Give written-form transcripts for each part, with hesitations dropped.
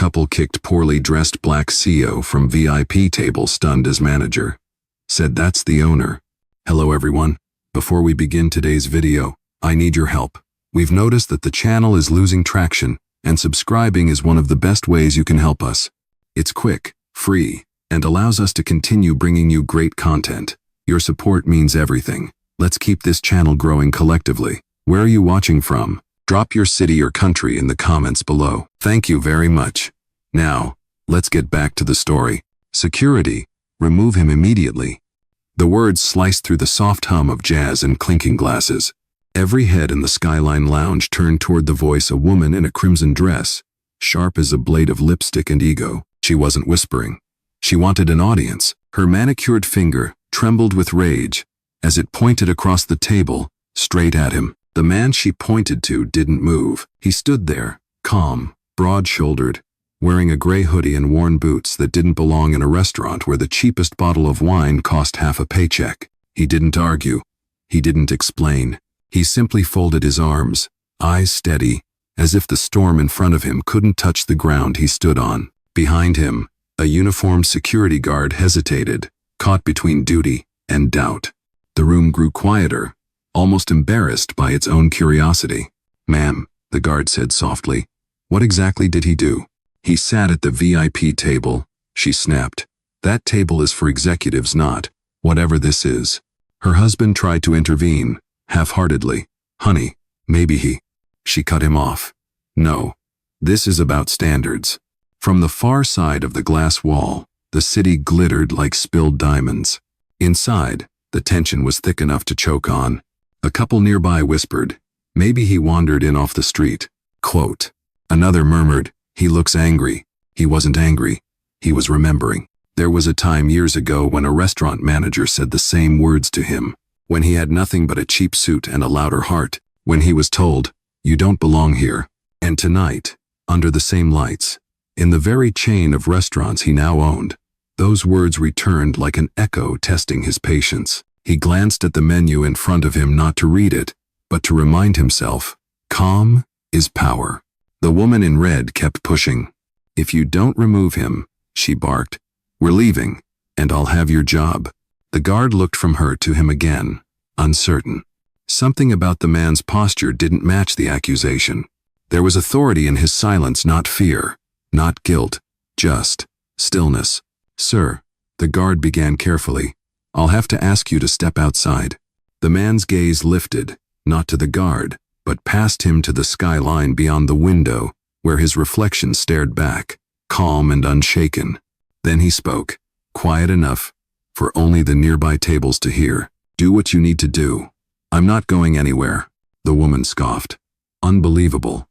couple kicked poorly dressed black CEO from VIP table, stunned as manager. Said, "That's the owner." Hello everyone. Before we begin today's video, I need your help. We've noticed that the channel is losing traction, and subscribing is one of the best ways you can help us. It's quick, free, and allows us to continue bringing you great content. Your support means everything. Let's keep this channel growing collectively. Where are you watching from? Drop your city or country in the comments below. Thank you very much. Now, let's get back to the story. Security, remove him immediately. The words sliced through the soft hum of jazz and clinking glasses. Every head in the Skyline Lounge turned toward the voice, a woman in a crimson dress, sharp as a blade of lipstick and ego. She wasn't whispering. She wanted an audience. Her manicured finger trembled with rage as it pointed across the table, straight at him. The man she pointed to didn't move. He stood there, calm, broad-shouldered, wearing a gray hoodie and worn boots that didn't belong in a restaurant where the cheapest bottle of wine cost half a paycheck. He didn't argue. He didn't explain. He simply folded his arms, eyes steady, as if the storm in front of him couldn't touch the ground he stood on. Behind him, a uniformed security guard hesitated, caught between duty and doubt. The room grew quieter, almost embarrassed by its own curiosity. "Ma'am," the guard said softly, "what exactly did he do?" "He sat at the VIP table," she snapped. "That table is for executives, not whatever this is." Her husband tried to intervene, half-heartedly. "Honey, maybe he..." She cut him off. "No, this is about standards." From the far side of the glass wall, the city glittered like spilled diamonds. Inside, the tension was thick enough to choke on. A couple nearby whispered, "Maybe he wandered in off the street." Quote. Another murmured, "He looks angry." He wasn't angry. He was remembering. There was a time years ago when a restaurant manager said the same words to him, when he had nothing but a cheap suit and a louder heart, when he was told, "You don't belong here." And tonight, under the same lights, in the very chain of restaurants he now owned, those words returned like an echo, testing his patience. He glanced at the menu in front of him, not to read it, but to remind himself, calm is power. The woman in red kept pushing. "If you don't remove him," she barked, "we're leaving, and I'll have your job." The guard looked from her to him again, uncertain. Something about the man's posture didn't match the accusation. There was authority in his silence, not fear, not guilt, just stillness. "Sir," the guard began carefully, "I'll have to ask you to step outside." The man's gaze lifted, not to the guard, but past him to the skyline beyond the window, where his reflection stared back, calm and unshaken. Then he spoke, quiet enough for only the nearby tables to hear. "Do what you need to do. I'm not going anywhere." The woman scoffed. "Unbelievable.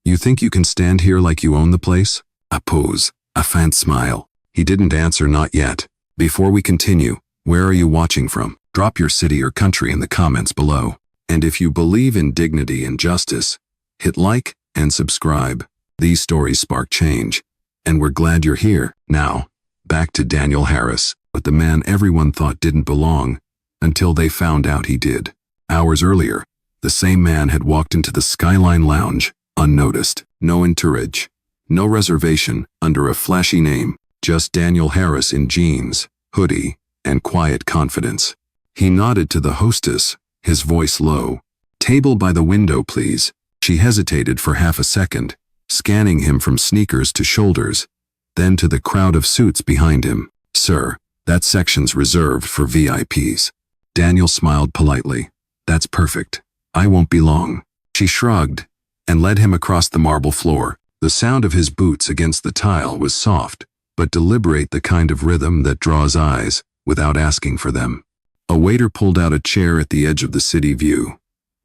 You think you can stand here like you own the place?" A pause, a faint smile. He didn't answer, not yet. "Before we continue, where are you watching from? Drop your city or country in the comments below. And if you believe in dignity and justice, hit like and subscribe." These stories spark change, and we're glad you're here. Now, back to Daniel Harris, but the man everyone thought didn't belong, until they found out he did. Hours earlier, the same man had walked into the Skyline Lounge, unnoticed. No entourage, no reservation, under a flashy name, just Daniel Harris in jeans, hoodie, and quiet confidence. He nodded to the hostess, his voice low. "Table by the window, please." She hesitated for half a second, scanning him from sneakers to shoulders, then to the crowd of suits behind him. "Sir, that section's reserved for VIPs." Daniel smiled politely. "That's perfect. I won't be long." She shrugged and led him across the marble floor. The sound of his boots against the tile was soft, but deliberate, the kind of rhythm that draws eyes without asking for them. A waiter pulled out a chair at the edge of the city view.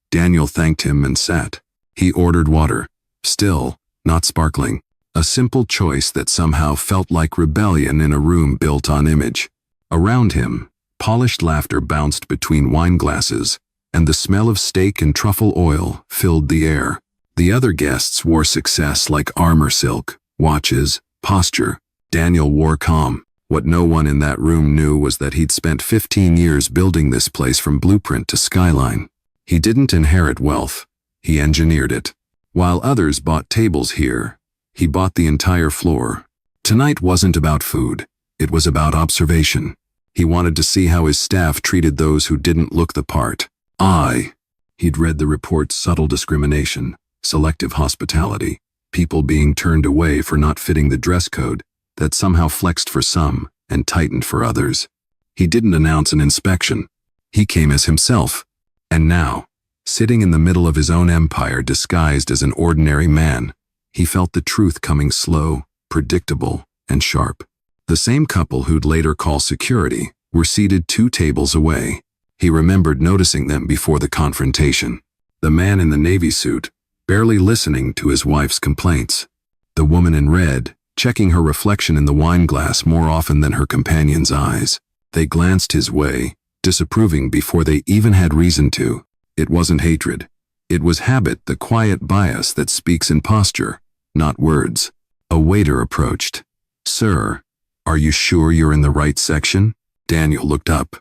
Daniel thanked him and sat. He ordered water, still, not sparkling. A simple choice that somehow felt like rebellion in a room built on image. Around him, polished laughter bounced between wine glasses, and the smell of steak and truffle oil filled the air. The other guests wore success like armor, silk, watches, posture. Daniel wore calm. What no one in that room knew was that he'd spent 15 years building this place from blueprint to skyline. He didn't inherit wealth. He engineered it. While others bought tables here, He bought the entire floor. Tonight wasn't about food. It was about observation. He wanted to see how his staff treated those who didn't look the part. He'd read the report's subtle discrimination, selective hospitality, people being turned away for not fitting the dress code that somehow flexed for some and tightened for others. He didn't announce an inspection. He came as himself. And now, sitting in the middle of his own empire disguised as an ordinary man, he felt the truth coming slow, predictable, and sharp. The same couple who'd later call security were seated 2 tables away. He remembered noticing them before the confrontation. The man in the navy suit, barely listening to his wife's complaints. The woman in red, checking her reflection in the wine glass more often than her companion's eyes. They glanced his way, disapproving before they even had reason to. It wasn't hatred. It was habit, the quiet bias that speaks in posture, not words. A waiter approached. "Sir, are you sure you're in the right section?" Daniel looked up.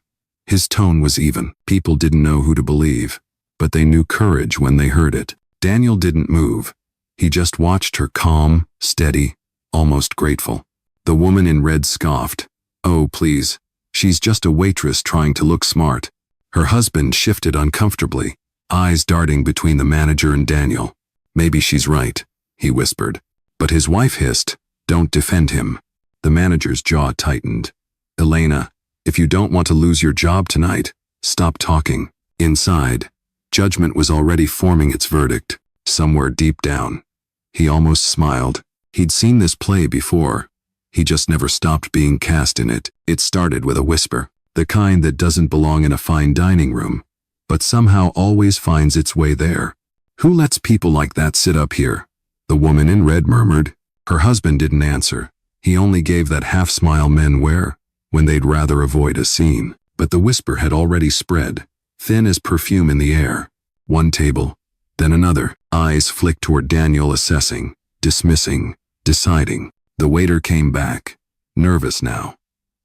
His tone was even. People didn't know who to believe, but they knew courage when they heard it. Daniel didn't move. He just watched her, calm, steady, almost grateful. The woman in red scoffed. "Oh, please. She's just a waitress trying to look smart." Her husband shifted uncomfortably, eyes darting between the manager and Daniel. "Maybe she's right," he whispered. But his wife hissed, "Don't defend him." The manager's jaw tightened. "Elena, if you don't want to lose your job tonight, stop talking." Inside, judgment was already forming its verdict, somewhere deep down. He almost smiled. He'd seen this play before. He just never stopped being cast in it. It started with a whisper, the kind that doesn't belong in a fine dining room, but somehow always finds its way there. "Who lets people like that sit up here?" The woman in red murmured. Her husband didn't answer. He only gave that half-smile men wear when they'd rather avoid a scene. But the whisper had already spread, thin as perfume in the air. One table, then another. Eyes flicked toward Daniel, assessing, dismissing, deciding. The waiter came back, nervous now.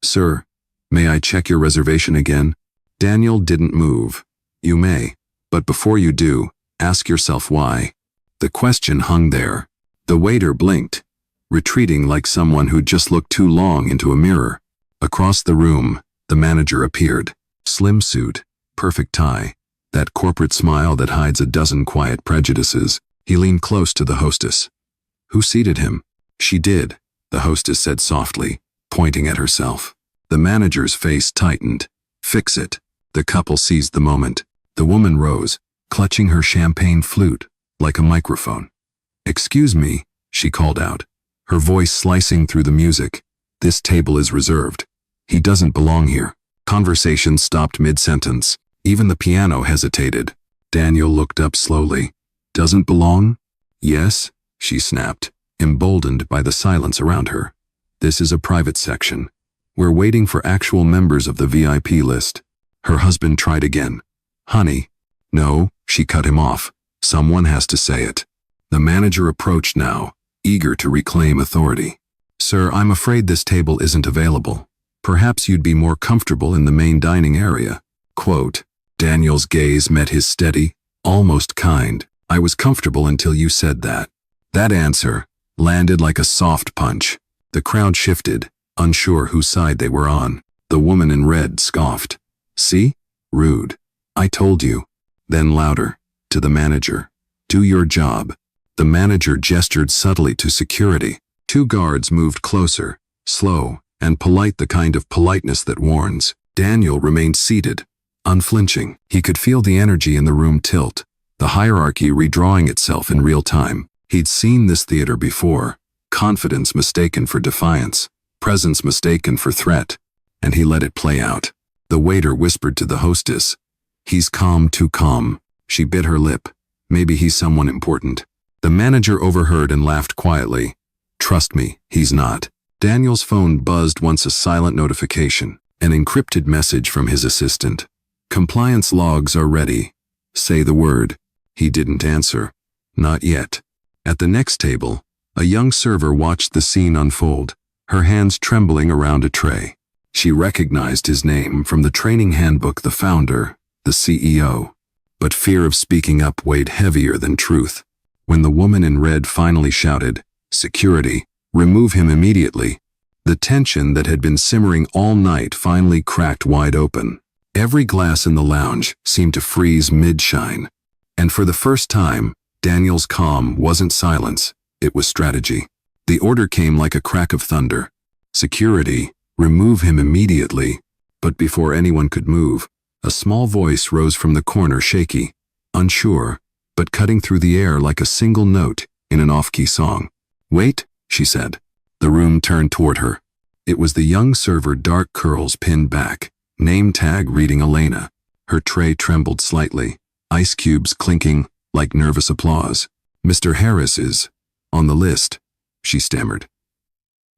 "Sir, may I check your reservation again?" Daniel didn't move. "You may, but before you do, ask yourself why." The question hung there. The waiter blinked, retreating like someone who'd just looked too long into a mirror. Across the room, the manager appeared. Slim suit, perfect tie, that corporate smile that hides a dozen quiet prejudices. He leaned close to the hostess. "Who seated him?" "She did," the hostess said softly, pointing at herself. The manager's face tightened. "Fix it." The couple seized the moment. The woman rose, clutching her champagne flute, like a microphone. "Excuse me," she called out, her voice slicing through the music. "This table is reserved. He doesn't belong here." Conversation stopped mid-sentence. Even the piano hesitated. Daniel looked up slowly. "Doesn't belong?" "Yes," she snapped, emboldened by the silence around her. "This is a private section. We're waiting for actual members of the VIP list." Her husband tried again. "Honey." "No," she cut him off. "Someone has to say it." The manager approached now, eager to reclaim authority. "Sir, I'm afraid this table isn't available. Perhaps you'd be more comfortable in the main dining area." Quote, Daniel's gaze met his steady, almost kind. "I was comfortable until you said that." That answer landed like a soft punch. The crowd shifted, unsure whose side they were on. The woman in red scoffed. "See? Rude. I told you." Then louder, to the manager. "Do your job." The manager gestured subtly to security. 2 guards moved closer, slow and polite, the kind of politeness that warns. Daniel remained seated, unflinching. He could feel the energy in the room tilt, the hierarchy redrawing itself in real time. He'd seen this theater before, confidence mistaken for defiance, presence mistaken for threat, and he let it play out. The waiter whispered to the hostess, "He's calm, too calm." She bit her lip. Maybe he's someone important. The manager overheard and laughed quietly. "Trust me, he's not." Daniel's phone buzzed once, a silent notification, an encrypted message from his assistant. "Compliance logs are ready. Say the word." He didn't answer. Not yet. At the next table, a young server watched the scene unfold, her hands trembling around a tray. She recognized his name from the training handbook, the founder, the CEO. But fear of speaking up weighed heavier than truth. When the woman in red finally shouted, Security, remove him immediately. The tension that had been simmering all night finally cracked wide open. Every glass in the lounge seemed to freeze mid-shine. And for the first time, Daniel's calm wasn't silence, it was strategy. The order came like a crack of thunder. Security, remove him immediately. But before anyone could move, a small voice rose from the corner, shaky, unsure, but cutting through the air like a single note in an off-key song. "Wait," she said. The room turned toward her. It was the young server, dark curls pinned back, name tag reading Elena. Her tray trembled slightly, ice cubes clinking like nervous applause. "Mr. Harris is on the list," she stammered.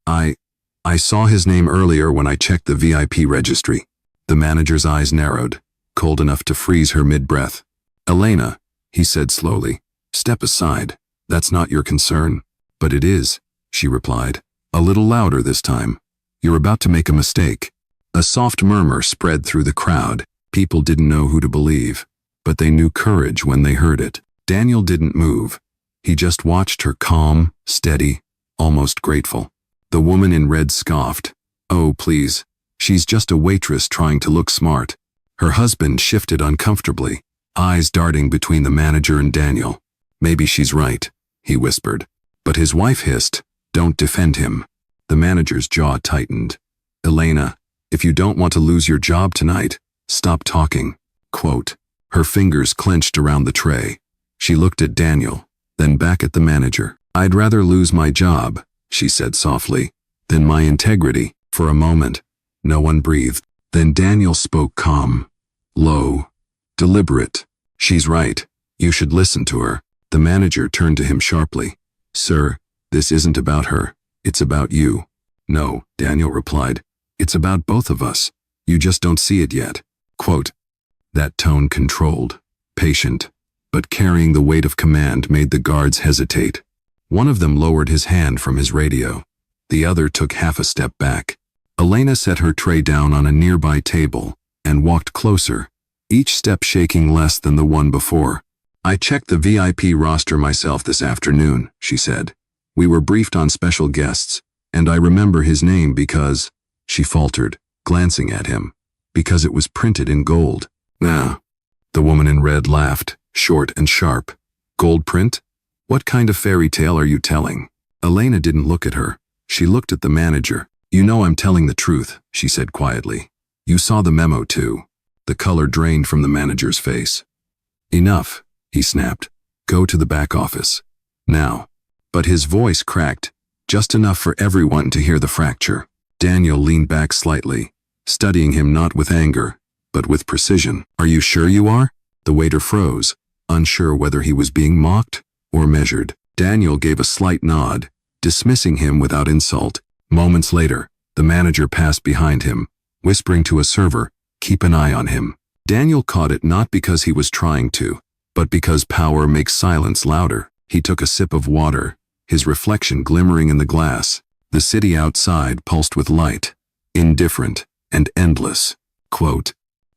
I saw his name earlier when I checked the VIP registry." The manager's eyes narrowed, cold enough to freeze her mid-breath. "Elena," he said slowly, "step aside. That's not your concern." "But it is," she replied, a little louder this time. "You're about to make a mistake." A soft murmur spread through the crowd. People didn't know who to believe, but they knew courage when they heard it. Daniel didn't move. He just watched her, calm, steady, almost grateful. The woman in red scoffed. "Oh, please. She's just a waitress trying to look smart." Her husband shifted uncomfortably, eyes darting between the manager and Daniel. "Maybe she's right," he whispered. But his wife hissed, "Don't defend him." The manager's jaw tightened. "Elena, if you don't want to lose your job tonight, stop talking." Quote. Her fingers clenched around the tray. She looked at Daniel, then back at the manager. "I'd rather lose my job," she said softly, "than my integrity." For a moment, no one breathed. Then Daniel spoke, calm, low, deliberate. "She's right. You should listen to her." The manager turned to him sharply. "Sir, this isn't about her. It's about you." "No," Daniel replied. "It's about both of us. You just don't see it yet." Quote. That tone, controlled, patient, but carrying the weight of command, made the guards hesitate. One of them lowered his hand from his radio. The other took half a step back. Elena set her tray down on a nearby table and walked closer, each step shaking less than the one before. "I checked the VIP roster myself this afternoon," she said. "We were briefed on special guests, and I remember his name because," she faltered, glancing at him, "because it was printed in gold." "Ah." The woman in red laughed, short and sharp. "Gold print? What kind of fairy tale are you telling?" Elena didn't look at her. She looked at the manager. "You know I'm telling the truth," she said quietly. "You saw the memo too." The color drained from the manager's face. "Enough," he snapped. "Go to the back office. Now." But his voice cracked, just enough for everyone to hear the fracture. Daniel leaned back slightly, studying him not with anger, but with precision. "Are you sure you are?" The waiter froze, unsure whether he was being mocked or measured. Daniel gave a slight nod, dismissing him without insult. Moments later, the manager passed behind him, whispering to a server, "Keep an eye on him." Daniel caught it not because he was trying to, but because power makes silence louder. He took a sip of water, his reflection glimmering in the glass. The city outside pulsed with light, indifferent and endless. Quote.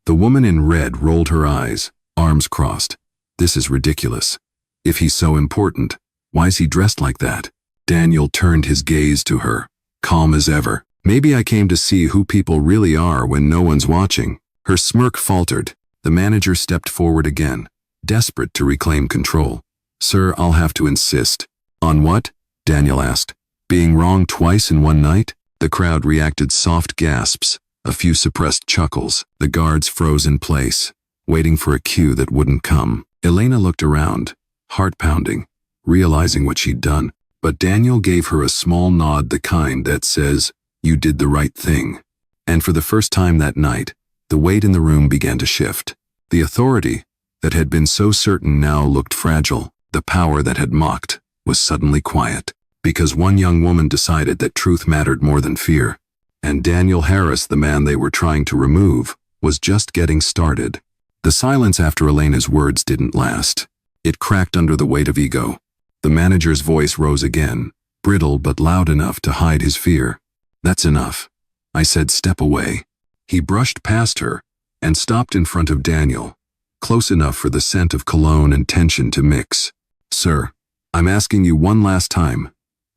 The woman in red rolled her eyes, arms crossed. "This is ridiculous. If he's so important, why's he dressed like that?" Daniel turned his gaze to her, calm as ever. "Maybe I came to see who people really are when no one's watching." Her smirk faltered. The manager stepped forward again, desperate to reclaim control. "Sir, I'll have to insist." "On what?" Daniel asked. "Being wrong twice in one night?" The crowd reacted, soft gasps, a few suppressed chuckles. The guards froze in place, waiting for a cue that wouldn't come. Elena looked around, heart pounding, realizing what she'd done. But Daniel gave her a small nod, the kind that says, "You did the right thing." And for the first time that night, the weight in the room began to shift. The authority that had been so certain now looked fragile. The power that had mocked was suddenly quiet, because one young woman decided that truth mattered more than fear. And Daniel Harris, the man they were trying to remove, was just getting started. The silence after Elena's words didn't last. It cracked under the weight of ego. The manager's voice rose again, brittle but loud enough to hide his fear. "That's enough. I said step away." He brushed past her and stopped in front of Daniel, close enough for the scent of cologne and tension to mix. "Sir, I'm asking you one last time.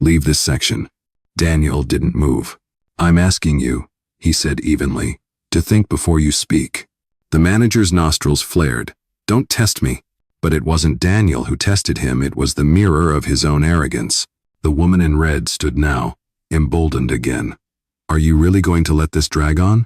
Leave this section. Daniel didn't move. I'm asking you, he said evenly, to think before you speak. The manager's nostrils flared. Don't test me. But it wasn't Daniel who tested him, it was the mirror of his own arrogance. The woman in red stood now, emboldened again. Are you really going to let this drag on?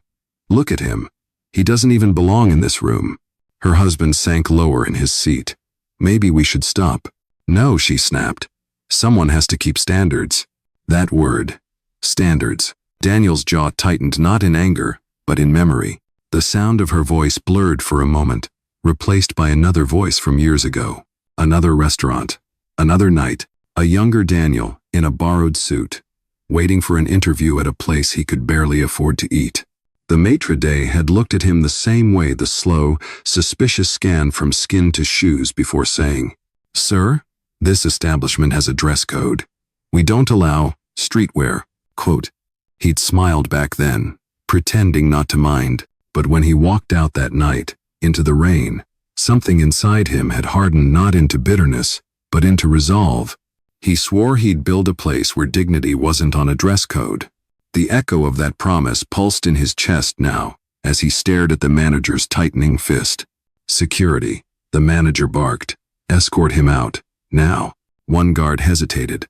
Look at him. He doesn't even belong in this room. Her husband sank lower in his seat. Maybe we should stop. No, she snapped. Someone has to keep standards. That word. Standards. Daniel's jaw tightened, not in anger, but in memory. The sound of her voice blurred for a moment, replaced by another voice from years ago. Another restaurant. Another night. A younger Daniel, in a borrowed suit, waiting for an interview at a place he could barely afford to eat. The maitre d' had looked at him the same way, the slow, suspicious scan from skin to shoes before saying, "Sir, this establishment has a dress code. We don't allow streetwear." Quote. He'd smiled back then, pretending not to mind, but when he walked out that night, into the rain, something inside him had hardened not into bitterness, but into resolve. He swore he'd build a place where dignity wasn't on a dress code. The echo of that promise pulsed in his chest now, as he stared at the manager's tightening fist. Security, the manager barked. Escort him out, now. One guard hesitated.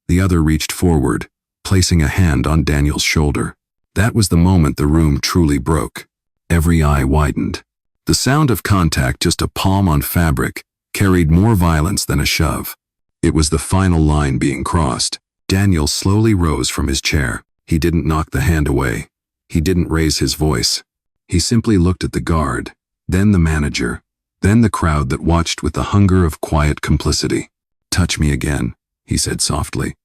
The other reached forward, placing a hand on Daniel's shoulder. That was the moment the room truly broke. Every eye widened. The sound of contact, just a palm on fabric, carried more violence than a shove. It was the final line being crossed. Daniel slowly rose from his chair. He didn't knock the hand away. He didn't raise his voice. He simply looked at the guard, then the manager, then the crowd that watched with the hunger of quiet complicity. "Touch me again," he said softly,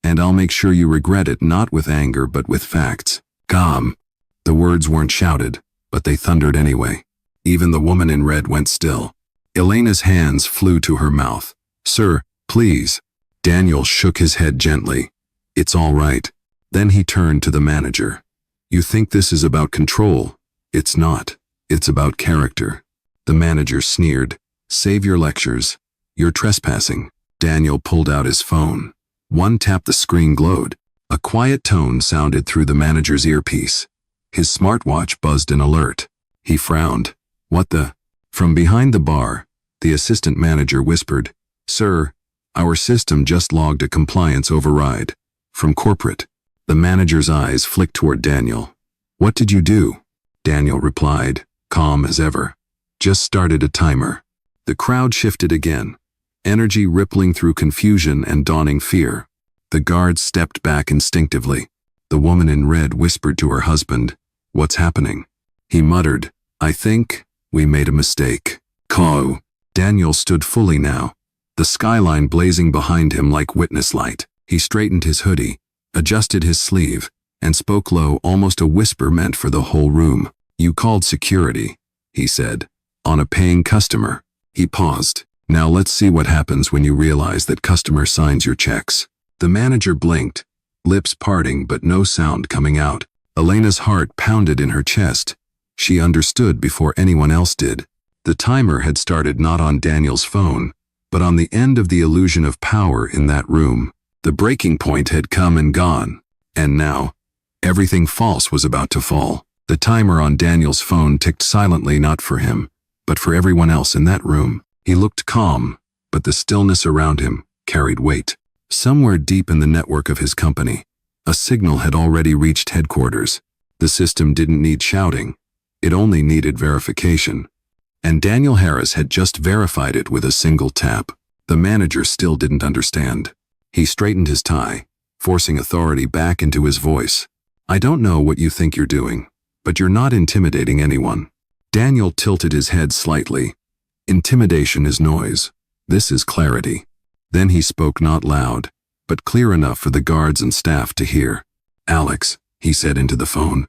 "and I'll make sure you regret it, not with anger but with facts." Calm. The words weren't shouted, but they thundered anyway. Even the woman in red went still. Elena's hands flew to her mouth. "Sir, please." Daniel shook his head gently. "It's all right." Then he turned to the manager. "You think this is about control? It's not. It's about character." The manager sneered. "Save your lectures. You're trespassing." Daniel pulled out his phone. One tap, the screen glowed. A quiet tone sounded through the manager's earpiece. His smartwatch buzzed an alert. He frowned. "What the?" From behind the bar, the assistant manager whispered, "Sir, our system just logged a compliance override. From corporate." The manager's eyes flicked toward Daniel. "What did you do?" Daniel replied, calm as ever. "Just started a timer." The crowd shifted again, energy rippling through confusion and dawning fear. The guards stepped back instinctively. The woman in red whispered to her husband, "What's happening?" He muttered, "I think we made a mistake." Caw. Daniel stood fully now, the skyline blazing behind him like witness light. He straightened his hoodie, adjusted his sleeve, and spoke low, almost a whisper meant for the whole room. "You called security," he said, "on a paying customer." He paused. "Now let's see what happens when you realize that customer signs your checks." The manager blinked, lips parting but no sound coming out. Elena's heart pounded in her chest. She understood before anyone else did. The timer had started not on Daniel's phone, but on the end of the illusion of power in that room. The breaking point had come and gone, and now, everything false was about to fall. The timer on Daniel's phone ticked silently, not for him, but for everyone else in that room. He looked calm, but the stillness around him carried weight. Somewhere deep in the network of his company, a signal had already reached headquarters. The system didn't need shouting. It only needed verification. And Daniel Harris had just verified it with a single tap. The manager still didn't understand. He straightened his tie, forcing authority back into his voice. "I don't know what you think you're doing, but you're not intimidating anyone." Daniel tilted his head slightly. "Intimidation is noise. This is clarity." Then he spoke, not loud, but clear enough for the guards and staff to hear. "Alex," he said into the phone,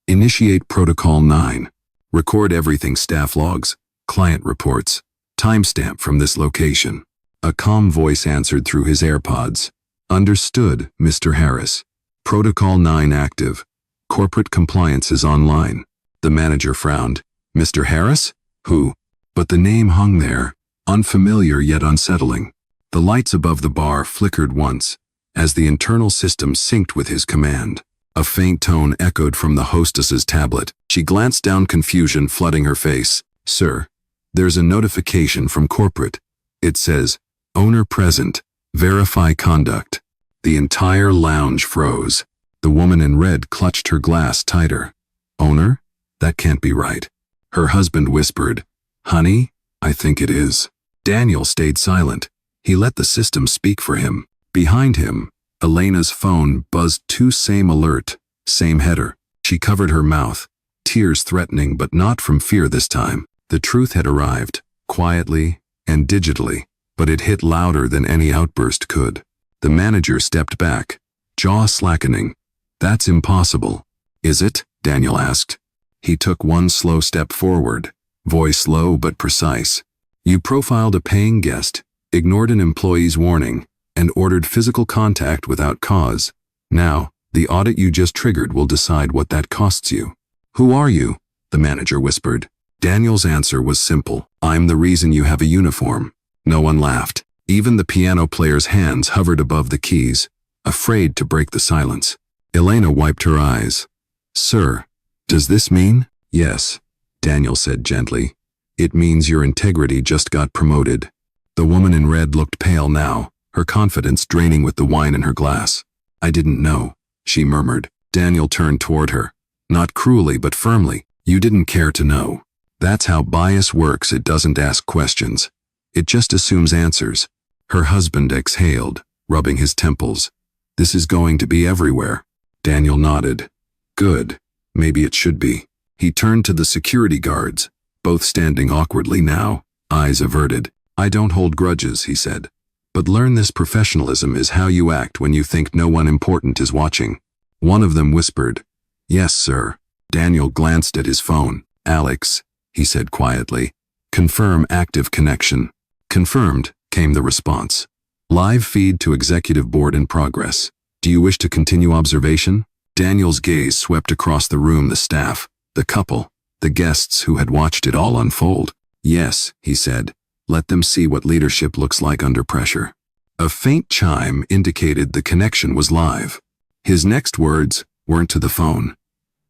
"initiate Protocol 9. Record everything: staff logs, client reports, timestamp from this location." A calm voice answered through his AirPods. "Understood, Mr. Harris. Protocol 9 active. Corporate compliance is online." The manager frowned. "Mr. Harris? Who?" But the name hung there, unfamiliar yet unsettling. The lights above the bar flickered once, as the internal system synced with his command. A faint tone echoed from the hostess's tablet. She glanced down, confusion flooding her face. "Sir, there's a notification from corporate. It says, owner present, verify conduct." The entire lounge froze. The woman in red clutched her glass tighter. "Owner? That can't be right." Her husband whispered, "Honey, I think it is." Daniel stayed silent. He let the system speak for him. Behind him, Elena's phone buzzed to same alert, same header. She covered her mouth, tears threatening but not from fear this time. The truth had arrived, quietly and digitally, but it hit louder than any outburst could. The manager stepped back, jaw slackening. "That's impossible." "Is it?" Daniel asked. He took one slow step forward, voice low but precise. "You profiled a paying guest, ignored an employee's warning, and ordered physical contact without cause. Now, the audit you just triggered will decide what that costs you." "Who are you?" the manager whispered. Daniel's answer was simple. "I'm the reason you have a uniform." No one laughed. Even the piano player's hands hovered above the keys, afraid to break the silence. Elena wiped her eyes. "Sir, does this mean?" "Yes," Daniel said gently. "It means your integrity just got promoted." The woman in red looked pale now, her confidence draining with the wine in her glass. "I didn't know," she murmured. Daniel turned toward her, not cruelly but firmly. "You didn't care to know. That's how bias works. It doesn't ask questions. It just assumes answers." Her husband exhaled, rubbing his temples. "This is going to be everywhere." Daniel nodded. "Good. Maybe it should be." He turned to the security guards, both standing awkwardly now, eyes averted. "I don't hold grudges," he said. "But learn this: professionalism is how you act when you think no one important is watching." One of them whispered, "Yes, sir." Daniel glanced at his phone. "Alex," he said quietly. "Confirm active connection." "Confirmed," came the response. "Live feed to executive board in progress. Do you wish to continue observation?" Daniel's gaze swept across the room, the staff, the couple, the guests who had watched it all unfold. "Yes," he said. "Let them see what leadership looks like under pressure." A faint chime indicated the connection was live. His next words weren't to the phone.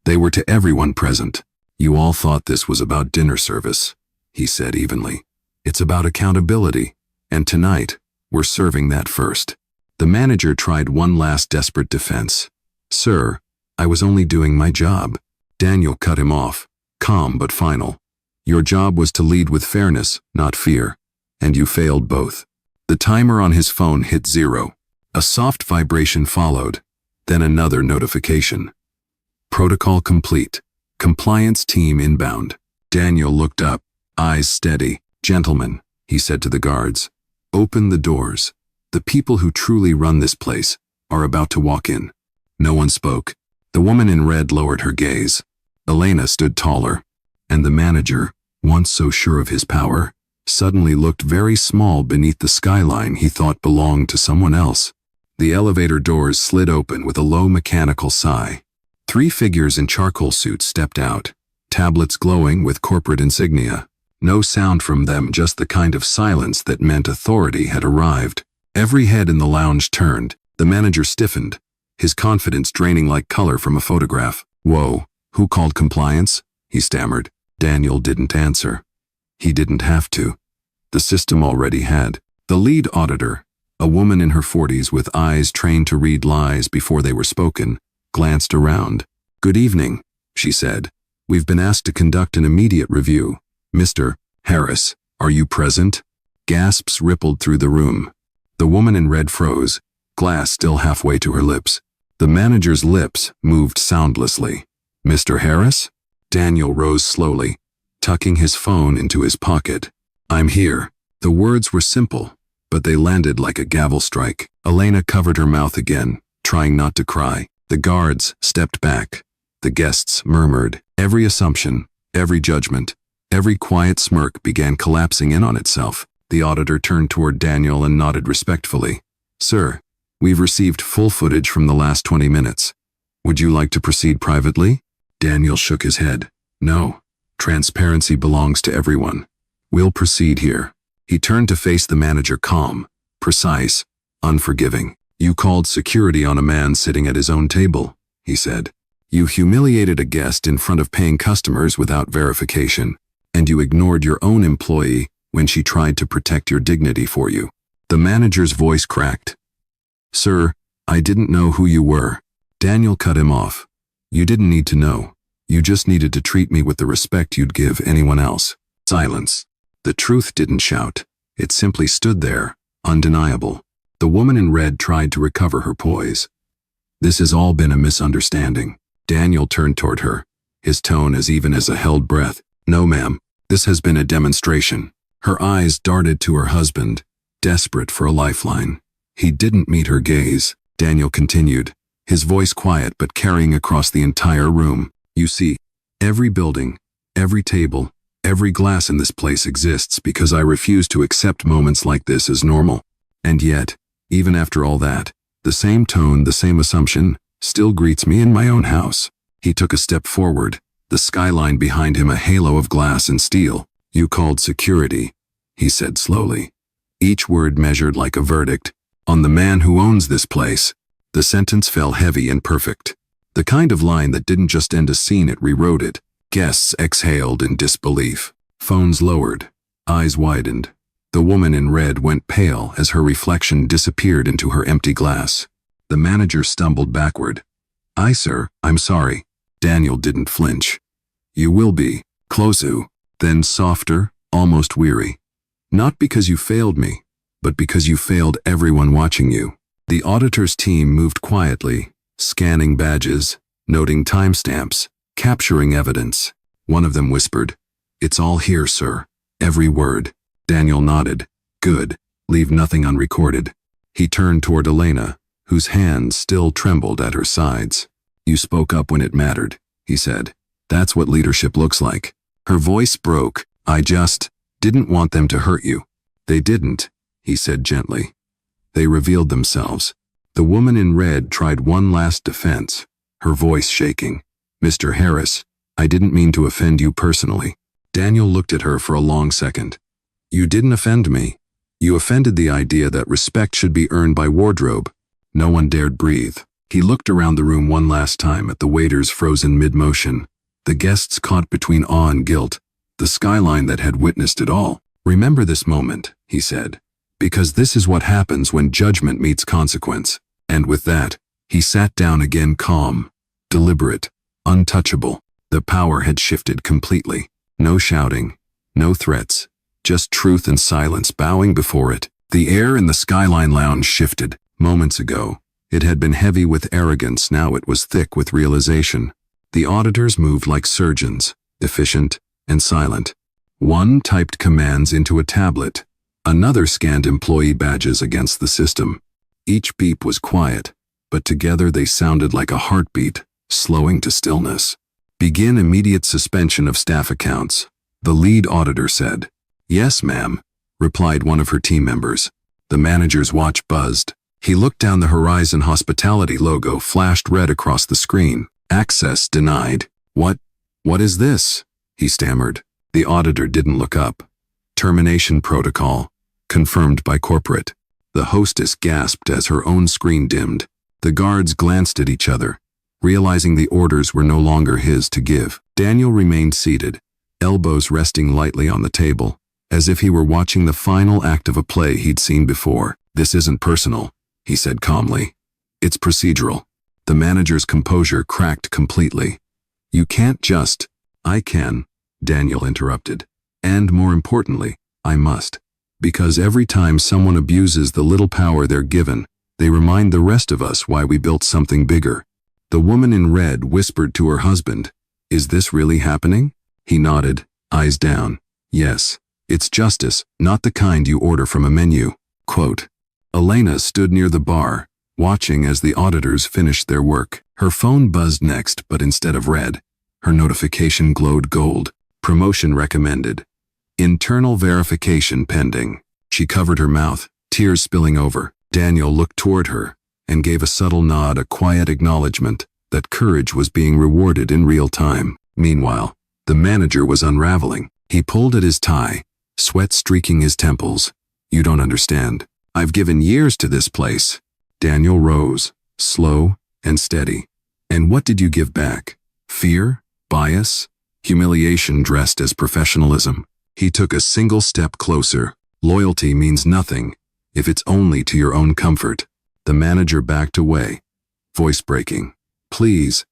They were to everyone present. "You all thought this was about dinner service," he said evenly. "It's about accountability, and tonight, we're serving that first." The manager tried one last desperate defense. "Sir, I was only doing my job." Daniel cut him off, calm but final. "Your job was to lead with fairness, not fear, and you failed both." The timer on his phone hit 0. A soft vibration followed, then another notification. "Protocol complete. Compliance team inbound." Daniel looked up, eyes steady. "Gentlemen," he said to the guards, "open the doors. The people who truly run this place are about to walk in." No one spoke. The woman in red lowered her gaze. Elena stood taller, and the manager, once so sure of his power, suddenly looked very small beneath the skyline he thought belonged to someone else. The elevator doors slid open with a low mechanical sigh. 3 figures in charcoal suits stepped out, tablets glowing with corporate insignia. No sound from them, just the kind of silence that meant authority had arrived. Every head in the lounge turned. The manager stiffened, his confidence draining like color from a photograph. "Whoa, who called compliance?" he stammered. Daniel didn't answer. He didn't have to. The system already had. The lead auditor, a woman in her 40s with eyes trained to read lies before they were spoken, glanced around. "Good evening," she said. "We've been asked to conduct an immediate review. Mr. Harris, are you present?" Gasps rippled through the room. The woman in red froze, glass still halfway to her lips. The manager's lips moved soundlessly. "Mr. Harris?" Daniel rose slowly, tucking his phone into his pocket. "I'm here." The words were simple, but they landed like a gavel strike. Elena covered her mouth again, trying not to cry. The guards stepped back. The guests murmured. Every assumption, every judgment, every quiet smirk began collapsing in on itself. The auditor turned toward Daniel and nodded respectfully. "Sir, we've received full footage from the last 20 minutes. Would you like to proceed privately?" Daniel shook his head. "No. Transparency belongs to everyone. We'll proceed here." He turned to face the manager, calm, precise, unforgiving. You called security on a man sitting at his own table, he said. You humiliated a guest in front of paying customers without verification, and you ignored your own employee when she tried to protect your dignity for you. The manager's voice cracked. Sir, I didn't know who you were. Daniel cut him off. You didn't need to know. You just needed to treat me with the respect you'd give anyone else. Silence. The truth didn't shout. It simply stood there, undeniable. The woman in red tried to recover her poise. This has all been a misunderstanding. Daniel turned toward her, his tone as even as a held breath. No, ma'am, this has been a demonstration. Her eyes darted to her husband, desperate for a lifeline. He didn't meet her gaze. Daniel continued, his voice quiet but carrying across the entire room. You see, every building, every table, every glass in this place exists because I refuse to accept moments like this as normal. And yet, even after all that, the same tone, the same assumption, still greets me in my own house. He took a step forward, the skyline behind him a halo of glass and steel. You called security, he said slowly. Each word measured like a verdict. On the man who owns this place. The sentence fell heavy and perfect. The kind of line that didn't just end a scene, it rewrote it. Guests exhaled in disbelief. Phones lowered. Eyes widened. The woman in red went pale as her reflection disappeared into her empty glass. The manager stumbled backward. Sir, I'm sorry. Daniel didn't flinch. You will be. Closer. Then softer, almost weary. Not because you failed me, but because you failed everyone watching you. The auditor's team moved quietly, scanning badges, noting timestamps, capturing evidence. One of them whispered, It's all here, sir. Every word. Daniel nodded. Good. Leave nothing unrecorded. He turned toward Elena, whose hands still trembled at her sides. You spoke up when it mattered, he said. That's what leadership looks like. Her voice broke. I just didn't want them to hurt you. They didn't, he said gently. They revealed themselves. The woman in red tried one last defense, her voice shaking. Mr. Harris, I didn't mean to offend you personally. Daniel looked at her for a long second. You didn't offend me. You offended the idea that respect should be earned by wardrobe. No one dared breathe. He looked around the room one last time at the waiters frozen mid-motion, the guests caught between awe and guilt, the skyline that had witnessed it all. Remember this moment, he said, because this is what happens when judgment meets consequence. And with that, he sat down again calm, deliberate, untouchable. The power had shifted completely. No shouting, no threats, just truth and silence bowing before it. The air in the Skyline Lounge shifted. Moments ago, it had been heavy with arrogance, now it was thick with realization. The auditors moved like surgeons, efficient and silent. One typed commands into a tablet. Another scanned employee badges against the system. Each beep was quiet, but together they sounded like a heartbeat, slowing to stillness. Begin immediate suspension of staff accounts, the lead auditor said. Yes, ma'am, replied one of her team members. The manager's watch buzzed. He looked down the horizon. Hospitality logo flashed red across the screen. Access denied. What is this? He stammered. The auditor didn't look up. Termination protocol, confirmed by corporate. The hostess gasped as her own screen dimmed. The guards glanced at each other, realizing the orders were no longer his to give. Daniel remained seated, elbows resting lightly on the table, as if he were watching the final act of a play he'd seen before. This isn't personal, he said calmly. It's procedural. The manager's composure cracked completely. You can't just. I can, Daniel interrupted. And more importantly, I must. Because every time someone abuses the little power they're given, they remind the rest of us why we built something bigger. The woman in red whispered to her husband, Is this really happening? He nodded, eyes down. Yes, it's justice, not the kind you order from a menu. Quote. Elena stood near the bar, watching as the auditors finished their work. Her phone buzzed next, but instead of red, her notification glowed gold. Promotion recommended. Internal verification pending. She covered her mouth, tears spilling over. Daniel looked toward her and gave a subtle nod, a quiet acknowledgement that courage was being rewarded in real time. Meanwhile, the manager was unraveling. He pulled at his tie, sweat streaking his temples. You don't understand. I've given years to this place. Daniel rose, slow and steady. And what did you give back? Fear? Bias? Humiliation dressed as professionalism? He took a single step closer. Loyalty means nothing if it's only to your own comfort. The manager backed away, voice breaking. Please,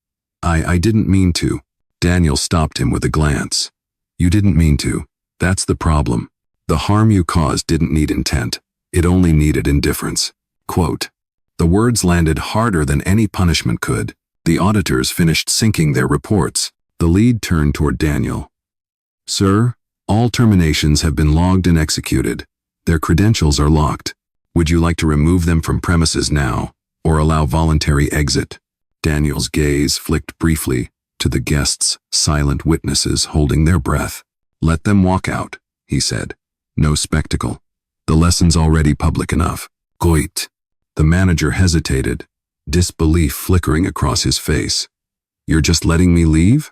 I didn't mean to. Daniel stopped him with a glance. You didn't mean to. That's the problem. The harm you caused didn't need intent. It only needed indifference. Quote. The words landed harder than any punishment could. The auditors finished syncing their reports. The lead turned toward Daniel. Sir, all terminations have been logged and executed. Their credentials are locked. Would you like to remove them from premises now, or allow voluntary exit? Daniel's gaze flicked briefly to the guests, silent witnesses holding their breath. Let them walk out, he said. No spectacle. The lesson's already public enough. Goit. The manager hesitated, disbelief flickering across his face. You're just letting me leave?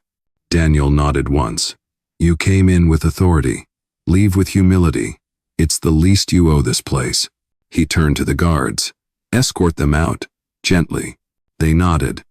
Daniel nodded once. You came in with authority. Leave with humility. It's the least you owe this place. He turned to the guards. Escort them out, gently. They nodded,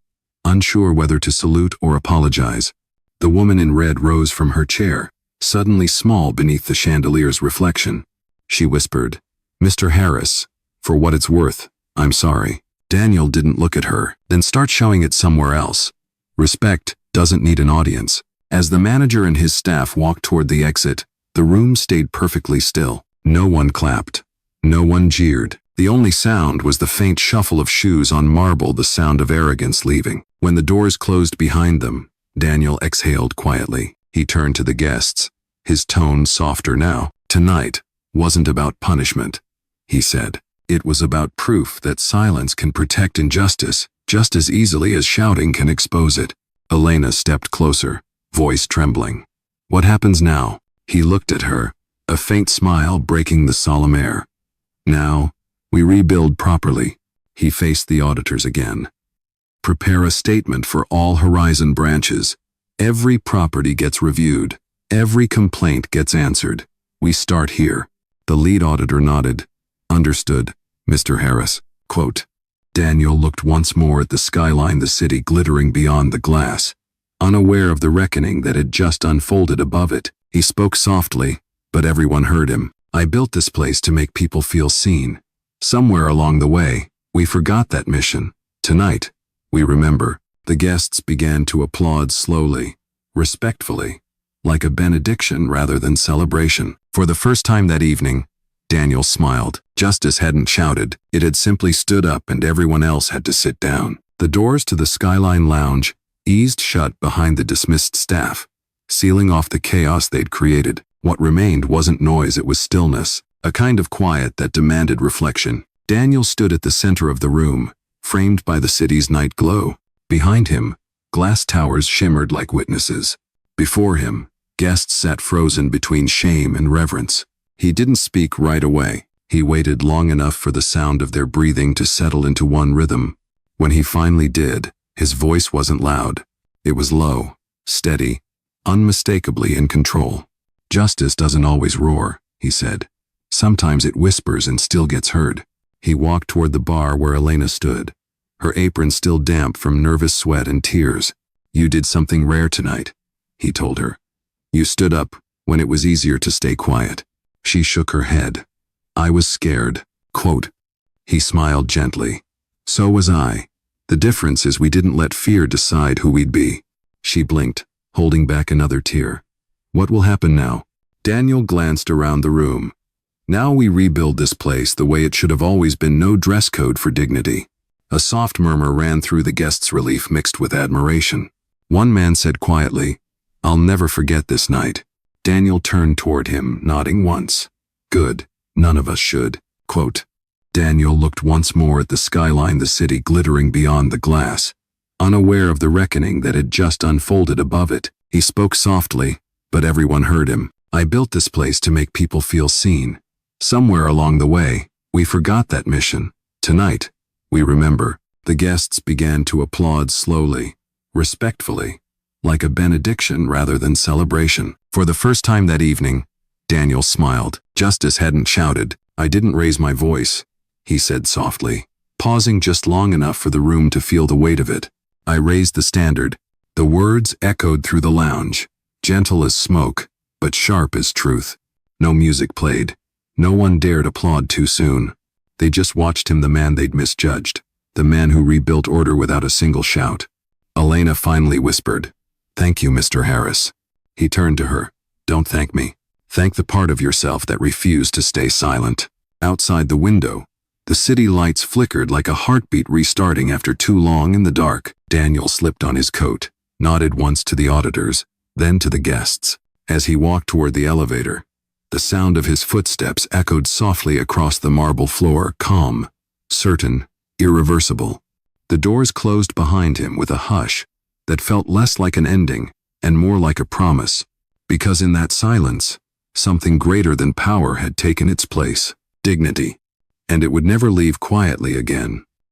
unsure whether to salute or apologize. The woman in red rose from her chair, suddenly small beneath the chandelier's reflection. She whispered, Mr. Harris, for what it's worth, I'm sorry. Daniel didn't look at her, then start showing it somewhere else. Respect doesn't need an audience. As the manager and his staff walked toward the exit, the room stayed perfectly still. No one clapped. No one jeered. The only sound was the faint shuffle of shoes on marble, the sound of arrogance leaving. When the doors closed behind them, Daniel exhaled quietly. He turned to the guests, his tone softer now. Tonight wasn't about punishment, he said. It was about proof that silence can protect injustice just as easily as shouting can expose it. Elena stepped closer, voice trembling. What happens now? He looked at her, a faint smile breaking the solemn air. Now, we rebuild properly. He faced the auditors again. Prepare a statement for all Horizon branches. Every property gets reviewed. Every complaint gets answered. We start here. The lead auditor nodded. Understood, Mr. Harris. Quote. Daniel looked once more at the skyline, the city glittering beyond the glass. Unaware of the reckoning that had just unfolded above it, he spoke softly, but everyone heard him. I built this place to make people feel seen. Somewhere along the way, we forgot that mission. Tonight, we remember. The guests began to applaud slowly, respectfully, like a benediction rather than celebration. For the first time that evening, Daniel smiled. Justice hadn't shouted. It had simply stood up and everyone else had to sit down. The doors to the Skyline Lounge eased shut behind the dismissed staff, sealing off the chaos they'd created. What remained wasn't noise, it was stillness, a kind of quiet that demanded reflection. Daniel stood at the center of the room, framed by the city's night glow. Behind him, glass towers shimmered like witnesses. Before him, guests sat frozen between shame and reverence. He didn't speak right away. He waited long enough for the sound of their breathing to settle into one rhythm. When he finally did, his voice wasn't loud. It was low, steady, unmistakably in control. Justice doesn't always roar, he said. Sometimes it whispers and still gets heard. He walked toward the bar where Elena stood, her apron still damp from nervous sweat and tears. You did something rare tonight, he told her. You stood up when it was easier to stay quiet. She shook her head. I was scared. Quote. He smiled gently. So was I. The difference is we didn't let fear decide who we'd be. She blinked, holding back another tear. What will happen now? Daniel glanced around the room. Now we rebuild this place the way it should have always been. No dress code for dignity. A soft murmur ran through the guests' relief mixed with admiration. One man said quietly, I'll never forget this night. Daniel turned toward him, nodding once. Good, none of us should. Quote. Daniel looked once more at the skyline, the city glittering beyond the glass. Unaware of the reckoning that had just unfolded above it, he spoke softly, but everyone heard him. I built this place to make people feel seen. Somewhere along the way, we forgot that mission. Tonight, we remember. The guests began to applaud slowly, respectfully, like a benediction rather than celebration. For the first time that evening, Daniel smiled. Justice hadn't shouted. I didn't raise my voice, he said softly. pausing just long enough for the room to feel the weight of it. I raised the standard. The words echoed through the lounge, gentle as smoke, but sharp as truth. No music played. No one dared applaud too soon. They just watched him, the man they'd misjudged, the man who rebuilt order without a single shout. Elena finally whispered, "Thank you, Mr. Harris." He turned to her. "Don't thank me. Thank the part of yourself that refused to stay silent." Outside the window, the city lights flickered like a heartbeat restarting after too long in the dark. Daniel slipped on his coat, nodded once to the auditors, then to the guests. As he walked toward the elevator, the sound of his footsteps echoed softly across the marble floor, calm, certain, irreversible. The doors closed behind him with a hush that felt less like an ending and more like a promise, because in that silence, something greater than power had taken its place, dignity, and it would never leave quietly again.